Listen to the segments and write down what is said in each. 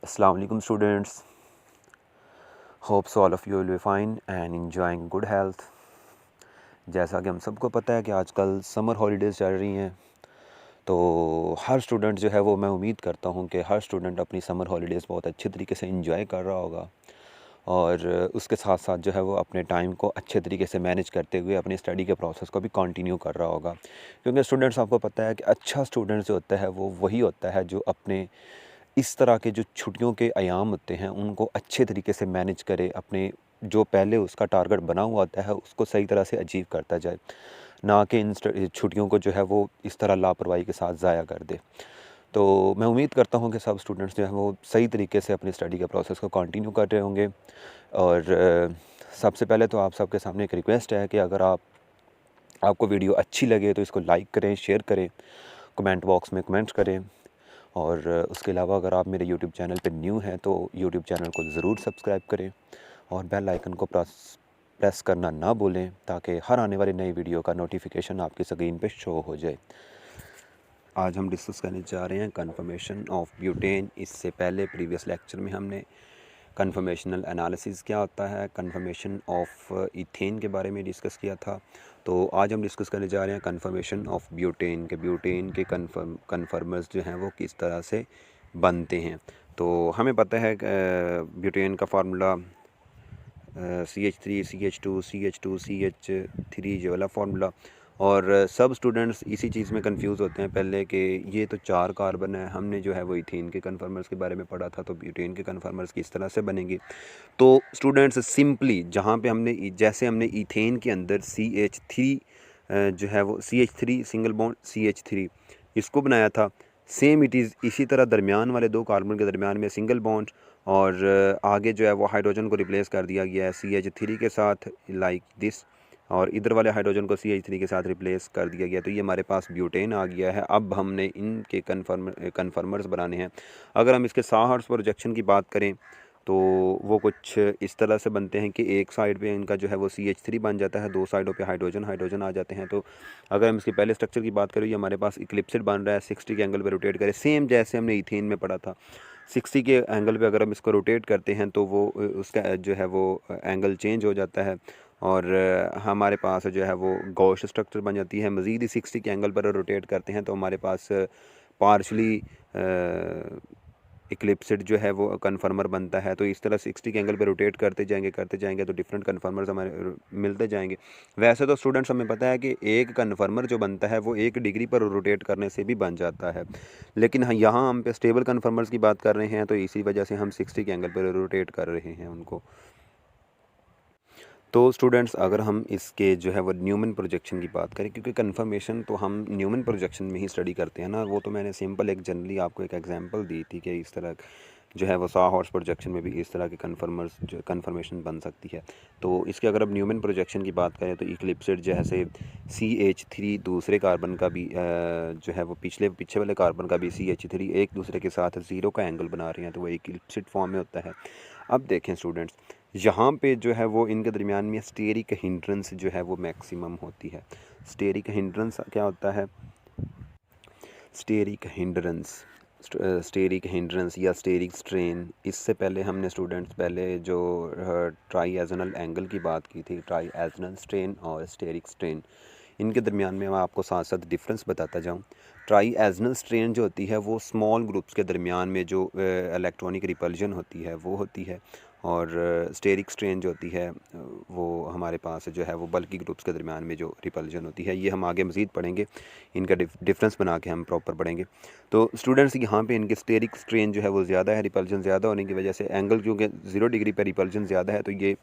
Assalamu alaikum students. Hopes all of you will be fine and enjoying good health. जैसा कि हम सबको पता है कि आजकल समर हॉलीडेज़ चल रही हैं, तो हर स्टूडेंट जो है वो मैं उम्मीद करता हूँ कि हर स्टूडेंट अपनी समर हॉलीडेज़ बहुत अच्छे तरीके से एंजॉय कर रहा होगा और उसके साथ साथ जो है वो अपने टाइम को अच्छे तरीके से मैनेज करते हुए अपनी स्टडी के प्रोसेस को भी कंटिन्यू कर रहा होगा। क्योंकि स्टूडेंट्स, आपको पता है कि अच्छा स्टूडेंट जो होता है वो वही होता है जो अपने इस तरह के जो छुट्टियों के अयाम होते हैं उनको अच्छे तरीके से मैनेज करे, अपने जो पहले उसका टारगेट बना हुआ होता है उसको सही तरह से अचीव करता जाए, ना कि इन छुट्टियों को जो है वो इस तरह लापरवाही के साथ ज़ाया कर दे। तो मैं उम्मीद करता हूँ कि सब स्टूडेंट्स जो हैं वो सही तरीके से अपनी स्टडी के प्रोसेस को कंटिन्यू कर रहे होंगे। और सबसे पहले तो आप सबके सामने एक रिक्वेस्ट है कि अगर आपको वीडियो अच्छी लगे तो इसको लाइक करें, शेयर करें, कमेंट बॉक्स में कमेंट करें। और उसके अलावा अगर आप मेरे यूट्यूब चैनल पे न्यू हैं तो यूट्यूब चैनल को ज़रूर सब्सक्राइब करें और बेल आइकन को प्रेस करना ना भूलें, ताकि हर आने वाली नई वीडियो का नोटिफिकेशन आपकी स्क्रीन पे शो हो जाए। आज हम डिस्कस करने जा रहे हैं कन्फर्मेशन ऑफ ब्यूटेन। इससे पहले प्रीवियस लेक्चर में हमने कन्फर्मेशनल एनालिसिस क्या होता है, कन्फर्मेशन ऑफ इथेन के बारे में डिस्कस किया था। तो आज हम डिस्कस करने जा रहे हैं कन्फर्मेशन ऑफ ब्यूटेन के कन्फर्मर्स जो हैं वो किस तरह से बनते हैं। तो हमें पता है ब्यूटेन का formula CH3 CH2 CH2 CH3 जो वाला फार्मूला। और सब स्टूडेंट्स इसी चीज़ में कंफ्यूज होते हैं पहले कि ये तो 4 कार्बन है, हमने जो है वो इथेन के कन्फर्मर्स के बारे में पढ़ा था, तो ब्यूटेन के कन्फर्मर्स किस तरह से बनेंगे। तो स्टूडेंट्स सिंपली जहाँ पे जैसे हमने इथेन के अंदर CH3 जो है वो CH3 सिंगल बॉन्ड CH3 इसको बनाया था, सेम इट इज़ इसी तरह दरमियान वाले 2 कार्बन के दरमियान में सिंगल बॉन्ड और आगे जो है वो हाइड्रोजन को रिप्लेस कर दिया गया है CH3 के साथ, लाइक दिस, और इधर वाले हाइड्रोजन को CH3 के साथ रिप्लेस कर दिया गया। तो ये हमारे पास ब्यूटेन आ गया है। अब हमने इनके कन्फर्मर्स बनाने हैं। अगर हम इसके साहर्स प्रोजेक्शन की बात करें तो वो कुछ इस तरह से बनते हैं कि एक साइड पे इनका जो है वो CH3 बन जाता है, 2 साइडों पे हाइड्रोजन आ जाते हैं। तो अगर हम इसके पहले स्ट्रक्चर की बात करें, ये हमारे पास इक्लिप्सिड बन रहा है, 60 के एंगल पे रोटेट करें, सेम जैसे हमने इथेन में पढ़ा था। 60 के एंगल पे अगर हम इसको रोटेट करते हैं तो वो उसका जो है वो एंगल चेंज हो जाता है और हमारे पास जो है वो गॉश स्ट्रक्चर बन जाती है। मज़ीद ही 60 के एंगल पर रोटेट करते हैं तो हमारे पास पार्शली इक्लिप्सिड जो है वो कन्फर्मर बनता है। तो इस तरह 60 के एंगल पे रोटेट करते जाएंगे तो डिफरेंट कन्फर्मर्स हमारे मिलते जाएंगे। वैसे तो स्टूडेंट्स हमें पता है कि एक कन्फर्मर जो बनता है वो 1 डिग्री पर रोटेट करने से भी बन जाता है, लेकिन यहाँ हम पे स्टेबल कन्फर्मर्स की बात कर रहे हैं तो इसी वजह से हम 60 के एंगल पर रोटेट कर रहे हैं उनको। तो स्टूडेंट्स अगर हम इसके जो है वो न्यूमन प्रोजेक्शन की बात करें, क्योंकि कन्फर्मेशन तो हम न्यूमन प्रोजेक्शन में ही स्टडी करते हैं ना, वो तो मैंने सिंपल एक जनरली आपको एक एग्जांपल दी थी कि इस तरह जो है वो साहॉर्स प्रोजेक्शन में भी इस तरह के कन्फर्मेशन बन सकती है। तो इसके अगर अब न्यूमन प्रोजेक्शन की बात करें तो इक्लिप्सिड जैसे CH3 दूसरे कार्बन का भी जो है वो पीछे वाले कार्बन का भी CH3 एक दूसरे के साथ 0 का एंगल बना रहे हैं, तो वो इक्लिप्सिड फॉर्म में होता है। अब देखें स्टूडेंट्स, यहाँ पे जो है वो इनके दरमियान में स्टेरिक हिंड्रेंस जो है वो मैक्सिमम होती है। स्टेरिक हिंड्रेंस क्या होता है? स्टेरिक हिंड्रेंस या स्टेरिक स्ट्रेन, इससे पहले हमने स्टूडेंट्स जो ट्राईएजनल एंगल की बात की थी, ट्राईएजनल स्ट्रेन और स्टेरिक स्ट्रेन, इनके दरमियान में मैं आपको साथ साथ डिफरेंस बताता जाऊँ। ट्राईएजनल स्ट्रेन जो होती है वो स्मॉल ग्रुप्स के दरमियान में जो इलेक्ट्रॉनिक रिपल्जन होती है वो होती है, और स्टेरिक स्ट्रेन जो होती है वो हमारे पास जो है वो बल्कि ग्रुप्स के दरमियान में जो रिपल्जन होती है। ये हम आगे मज़ीद पढ़ेंगे, इनका डिफरेंस बना के हम प्रॉपर पढ़ेंगे। तो स्टूडेंट्स यहाँ पे इनके स्टेरिक स्ट्रेन जो है वो ज़्यादा है, रिपल्जन ज़्यादा होने की वजह से एंगल क्योंकि 0 डिग्री पर रिपल्जन ज़्यादा है तो ये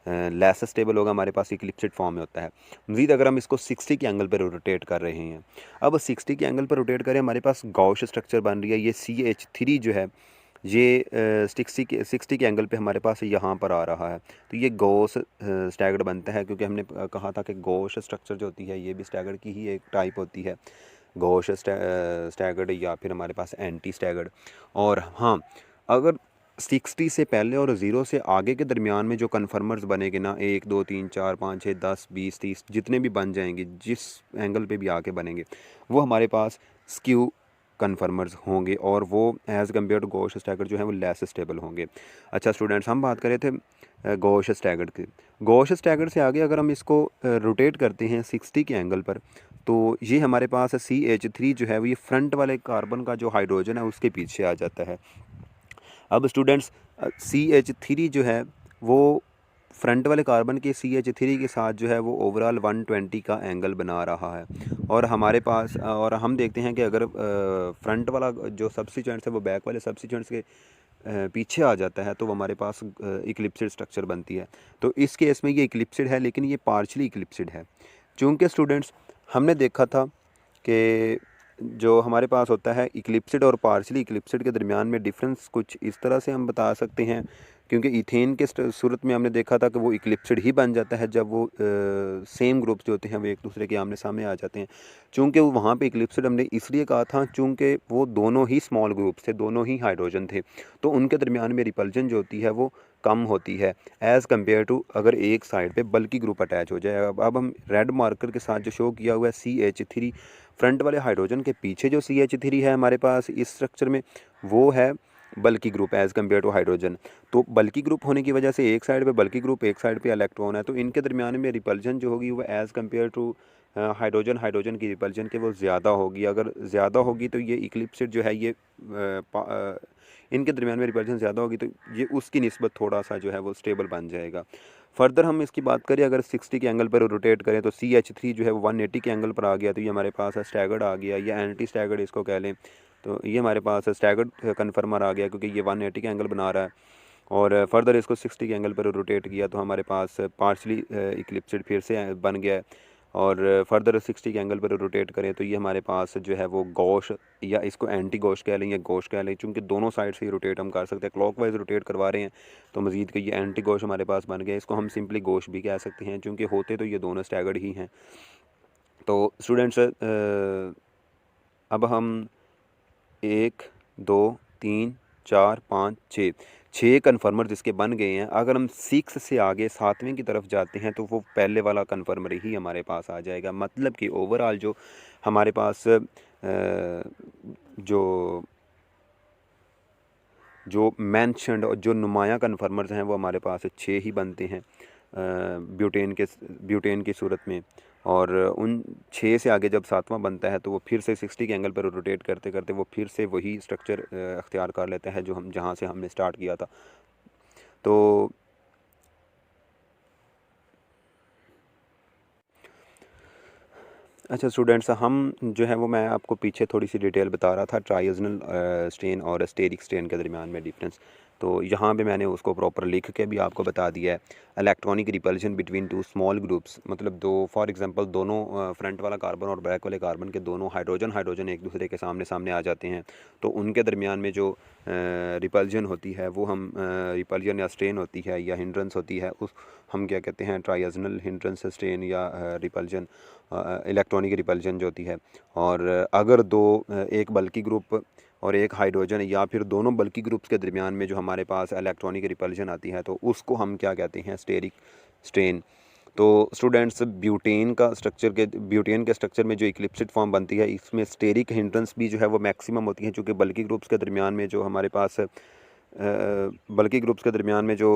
लेस स्टेबल होगा, हमारे पास इक्लिप्सिड फॉर्म में होता है। मज़ीद अगर हम इसको 60 के एंगल पर रोटेट कर रहे हैं, अब 60 के एंगल पर रोटेट करें, हमारे पास गॉश स्ट्रक्चर बन रही है। ये CH3 जो है ये 60 के एंगल पे हमारे पास यहाँ पर आ रहा है, तो ये गॉस स्टैगर्ड बनता है, क्योंकि हमने कहा था कि गॉश स्ट्रक्चर जो होती है ये भी स्टैगर्ड की ही एक टाइप होती है, गॉश स्टैगर्ड या फिर हमारे पास एंटी स्टैगर्ड। और हाँ, अगर 60 से पहले और 0 से आगे के दरमियान में जो कन्फर्मर्स बनेंगे ना, 1 2 3 4 5 6 10 20 30 जितने भी बन जाएंगे, जिस एंगल पे भी आके बनेंगे, वो हमारे पास स्क्यू कन्फर्मर्स होंगे और वो as compare to gauche staggered जो है वो लेस स्टेबल होंगे। अच्छा स्टूडेंट्स, हम बात कर रहे थे गॉश स्टैगर्ड की। गॉश स्टैगर्ड से आगे अगर हम इसको रोटेट करते हैं 60 के एंगल पर, तो ये हमारे पास CH3 जो है वो ये फ्रंट वाले कार्बन का जो हाइड्रोजन है उसके पीछे आ जाता है। अब स्टूडेंट्स CH3 जो है वो फ्रंट वाले कार्बन के CH3 के साथ जो है वो ओवरऑल 120 का एंगल बना रहा है। और हमारे पास और हम देखते हैं कि अगर फ्रंट वाला जो सब्स्टिट्यूएंट्स है वो बैक वाले सब्स्टिट्यूएंट्स के पीछे आ जाता है तो हमारे पास इक्लिप्सिड स्ट्रक्चर बनती है। तो इस केस में ये इक्लिप्सिड है, लेकिन ये पार्शली इक्लिप्सिड है। चूँकि स्टूडेंट्स हमने देखा था कि जो हमारे पास होता है इक्लिप्सिड और पार्शली इक्लिप्सिड के दरमियान में डिफरेंस कुछ इस तरह से हम बता सकते हैं, क्योंकि इथेन के सूरत में हमने देखा था कि वो इक्लिप्सिड ही बन जाता है जब वो सेम ग्रुप्स जो होते हैं वो एक दूसरे के आमने सामने आ जाते हैं। चूँकि वो वहाँ पे इक्लिप्सिड हमने इसलिए कहा था चूँकि वो दोनों ही स्मॉल ग्रुप्स थे, दोनों ही हाइड्रोजन थे, तो उनके दरमियान में रिपल्जन जो होती है वो कम होती है एज़ कम्पेयर टू अगर एक साइड पे बल्कि ग्रुप अटैच हो जाए। अब हम रेड मार्कर के साथ जो शो किया हुआ है CH3, फ्रंट वाले हाइड्रोजन के पीछे जो CH3 है हमारे पास इस स्ट्रक्चर में, वो है bulky group as compare to hydrogen. तो बल्कि ग्रुप होने की वजह से एक साइड पे बल्कि ग्रुप, एक साइड पे इलेक्ट्रॉन है, तो इनके दरमियान में रिपल्जन जो होगी वो एज़ कम्पेयर टू हाइड्रोजन की रिपल्जन के वो ज़्यादा होगी। अगर ज़्यादा होगी तो ये इक्लिप्सिड जो है ये इनके दरमियान में रिपल्जन ज़्यादा होगी तो ये उसकी निस्बत थोड़ा सा जो है वो स्टेबल बन जाएगा। फर्दर हम इसकी बात करें अगर 60 के एंगल पर रोटेट करें तो CH3 जो है वो 180 के एंगल पर आ गया, तो ये हमारे पास स्टैगर्ड आ गया या एंटी स्टैगर्ड इसको कह लें। तो ये हमारे पास स्टैगर्ड कन्फर्मर आ गया क्योंकि ये 180 के एंगल बना रहा है। और फर्दर इसको 60 के एंगल पर रोटेट किया तो हमारे पास पार्शली इक्लिप्सिड फिर से बन गया है। और फर्दर 60 के एंगल पर रोटेट करें तो ये हमारे पास जो है वो गॉश या इसको एंटी गॉश कह लें या गॉश कह लें, चूँकि दोनों साइड से ही रोटेट हम कर सकते हैं। क्लॉकवाइज रोटेट करवा रहे हैं तो मज़ीद कि ये एंटी गॉश हमारे पास बन गया। इसको हम सिंपली गॉश भी कह सकते हैं चूँकि होते तो ये दोनों स्टैगर्ड ही हैं। तो स्टूडेंट्स अब हम 1 2 3 4 5 6 कन्फर्मर जिसके बन गए हैं, अगर हम 6 से आगे 7वें की तरफ जाते हैं तो वो पहले वाला कन्फर्मर ही हमारे पास आ जाएगा। मतलब कि ओवरऑल जो हमारे पास जो जो मेंशन्ड और जो नुमायाँ कन्फर्मर्स हैं वो हमारे पास 6 ही बनते हैं ब्यूटेन की सूरत में। और उन 6 से आगे जब 7वां बनता है तो वो फिर से 60 के एंगल पर रोटेट करते करते वो फिर से वही स्ट्रक्चर अख्तियार कर लेता है जो हम जहाँ से हमने स्टार्ट किया था। तो अच्छा स्टूडेंट्स, हम जो है वो मैं आपको पीछे थोड़ी सी डिटेल बता रहा था ट्राइजनल स्ट्रेन और स्टेरिक स्ट्रेन के दरमियान में डिफरेंस। तो यहाँ पे मैंने उसको प्रॉपर लिख के भी आपको बता दिया है। Electronic repulsion between two small groups, मतलब दो फॉर एग्जांपल दोनों फ्रंट वाला कार्बन और बैक वाले कार्बन के दोनों हाइड्रोजन एक दूसरे के सामने सामने आ जाते हैं, तो उनके दरमियान में जो रिपल्जन होती है वो हम रिपल्जन या स्ट्रेन होती है या हिंड्रेंस होती है उस हम क्या कहते हैं ट्राइजनल हिंड्रेंस स्ट्रेन या रिपल्जन, इलेक्ट्रॉनिक रिपल्जन जो होती है। और अगर दो एक बल्कि ग्रुप और एक हाइड्रोजन या फिर दोनों बल्कि ग्रुप्स के दरमियान में जो हमारे पास इलेक्ट्रॉनिक रिपल्जन आती है तो उसको हम क्या कहते हैं स्टेरिक स्ट्रेन। तो स्टूडेंट्स ब्यूटेन के स्ट्रक्चर में जो इक्लिप्सिड फॉर्म बनती है इसमें स्टेरिक हिंड्रेंस भी जो है वो मैक्सिमम होती है, क्योंकि बल्कि ग्रुप्स के दरमियान में जो हमारे पास बल्कि ग्रुप्स के दरमियान में जो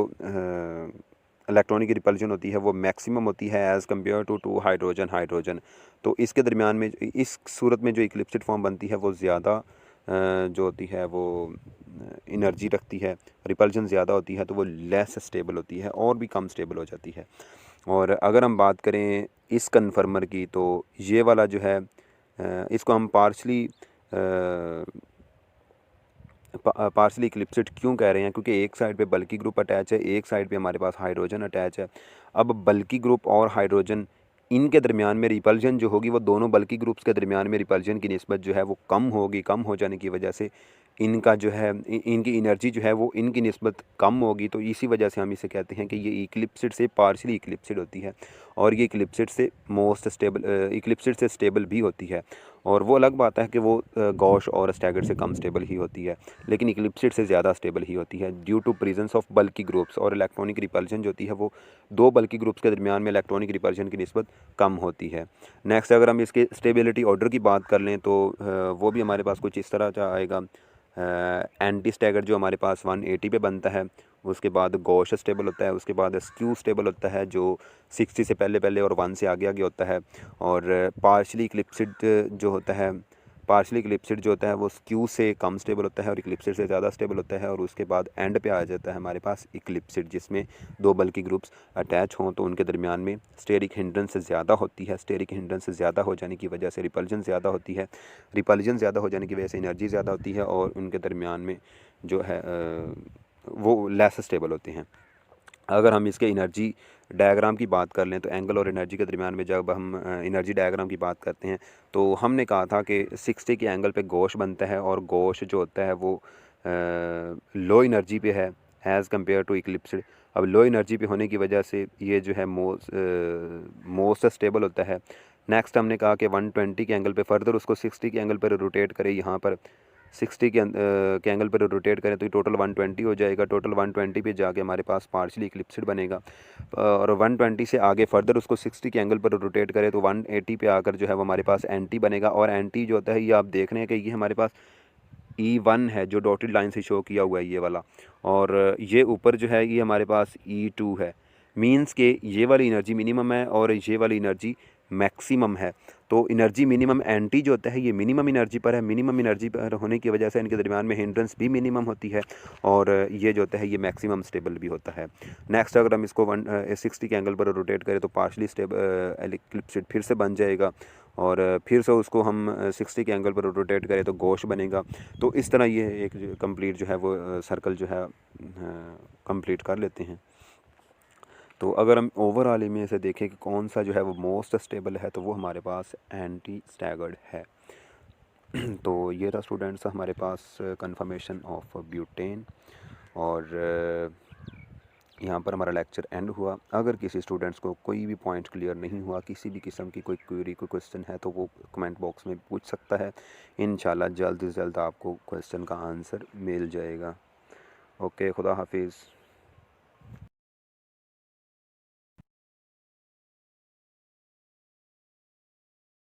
इलेक्ट्रॉनिक रिपल्जन होती है वो मैक्सिमम होती है एज़ कम्पेयर टू हाइड्रोजन। तो इसके दरमियान में इस सूरत में जो इक्लिप्सिड फॉर्म बनती है वो ज़्यादा जो होती है वो एनर्जी रखती है, रिपल्जन ज़्यादा होती है तो वो लेस स्टेबल होती है और भी कम स्टेबल हो जाती है। और अगर हम बात करें इस कन्फर्मर की तो ये वाला जो है इसको हम पार्शली इक्लिप्सिड क्यों कह रहे हैं, क्योंकि एक साइड पे बल्कि ग्रुप अटैच है, एक साइड पे हमारे पास हाइड्रोजन अटैच है। अब बल्कि ग्रुप और हाइड्रोजन इनके दरमियान में रिपल्जन जो होगी वो दोनों बल्कि ग्रुप्स के दरमियान में रिपल्जन की निस्बत जो है वो कम होगी। कम हो जाने की वजह से इनका जो है इनकी एनर्जी जो है वो इनकी निस्बत कम होगी, तो इसी वजह से हम इसे कहते हैं कि ये इक्लिप्सिड से पार्शियली इक्लिप्सिड होती है, और ये इक्लिप्सिड से इक्लिप्सिड से स्टेबल भी होती है। और वो अलग बात है कि वो गॉश और स्टैगर्ड से कम स्टेबल ही होती है, लेकिन इक्लिप्सिड से ज़्यादा स्टेबल ही होती है due to presence of bulky groups. और इलेक्ट्रॉनिक रिपल्जन जो होती है वो दो बल्की ग्रुप्स के दरमियान में इलेक्ट्रॉनिक रिपल्जन की निस्बत कम होती है। नेक्स्ट अगर हम इसके स्टेबिलिटी ऑर्डर की बात कर लें तो वो भी हमारे पास कुछ इस तरह का आएगा। एंटी स्टैगर्ड जो हमारे पास 180 पे बनता है, उसके बाद गॉश स्टेबल होता है, उसके बाद स्क्यू स्टेबल होता है जो 60 से पहले पहले और 1 से आगे आगे होता है, और पार्शली इक्लिप्सिड जो होता है वो स्क्यू से कम स्टेबल होता है और इक्लिप्सिड से ज़्यादा स्टेबल होता है। और उसके बाद एंड पे आ जाता है हमारे पास इक्लिप्सिड, जिसमें दो बल्की ग्रुप्स अटैच हों तो उनके दरमियान में स्टेरिक हिंड्रेंस ज़्यादा होती है। स्टेरिक हिंड्रेंस ज़्यादा हो जाने की वजह से रिपल्जन ज़्यादा होती है, रिपल्जन ज़्यादा हो जाने की वजह से एनर्जी ज़्यादा होती है, और उनके दरमियान में जो है वो लेस स्टेबल होते हैं। अगर हम इसके एनर्जी डायग्राम की बात कर लें तो एंगल और एनर्जी के दरमियान में जब हम एनर्जी डायग्राम की बात करते हैं तो हमने कहा था कि 60 के एंगल पे गॉश बनता है, और गॉश जो होता है वो लो एनर्जी पे है एज़ कम्पेयर टू इक्लिप्सिड। अब लो एनर्जी पे होने की वजह से ये जो है मोस्ट स्टेबल होता है। नेक्स्ट हमने कहा कि 120 के एंगल पे फर्दर उसको 60 के एंगल पर रोटेट करें, यहाँ पर 60 के एंगल पर रोटेट करें तो ये टोटल 120 हो जाएगा। टोटल 120 पे जाके हमारे पास पार्शियली इक्लिप्सिड बनेगा, और 120 से आगे फर्दर उसको 60 के एंगल पर रोटेट करें तो 180 पे आकर जो है वो हमारे पास एंटी बनेगा। और एंटी जो होता है ये आप देख रहे हैं कि ये हमारे पास E1 है जो डॉटेड लाइन से शो किया हुआ है ये वाला, और ये ऊपर जो है ये हमारे पास E2 है। मींस के ये वाली एनर्जी मिनिमम है और ये वाली एनर्जी मैक्सिमम है। तो एनर्जी मिनिमम एंटी जो होता है ये मिनिमम एनर्जी पर है। मिनिमम एनर्जी पर होने की वजह से इनके दरमियान में हिंड्रेंस भी मिनिमम होती है, और ये जो होता है ये मैक्सिमम स्टेबल भी होता है। नेक्स्ट अगर हम इसको 60 के एंगल पर रोटेट करें तो पार्शली स्टेबल इक्लिप्सिड फिर से बन जाएगा, और फिर से उसको हम 60 के एंगल पर रोटेट करें तो गॉश बनेगा। तो इस तरह ये एक कंप्लीट जो है वो सर्कल जो है कंप्लीट कर लेते हैं। तो अगर हम ओवरऑल में से देखें कि कौन सा जो है वो मोस्ट स्टेबल है तो वो हमारे पास एंटी स्टैगर्ड है। तो ये था स्टूडेंट्स हमारे पास कंफर्मेशन ऑफ ब्यूटेन, और यहाँ पर हमारा लेक्चर एंड हुआ। अगर किसी स्टूडेंट्स को कोई भी पॉइंट क्लियर नहीं हुआ, किसी भी किस्म की कोई क्वेरी कोई क्वेश्चन है तो वो कमेंट बॉक्स में पूछ सकता है। इंशाल्लाह जल्द से जल्द आपको क्वेश्चन का आंसर मिल जाएगा। ओके, खुदा हाफिज़।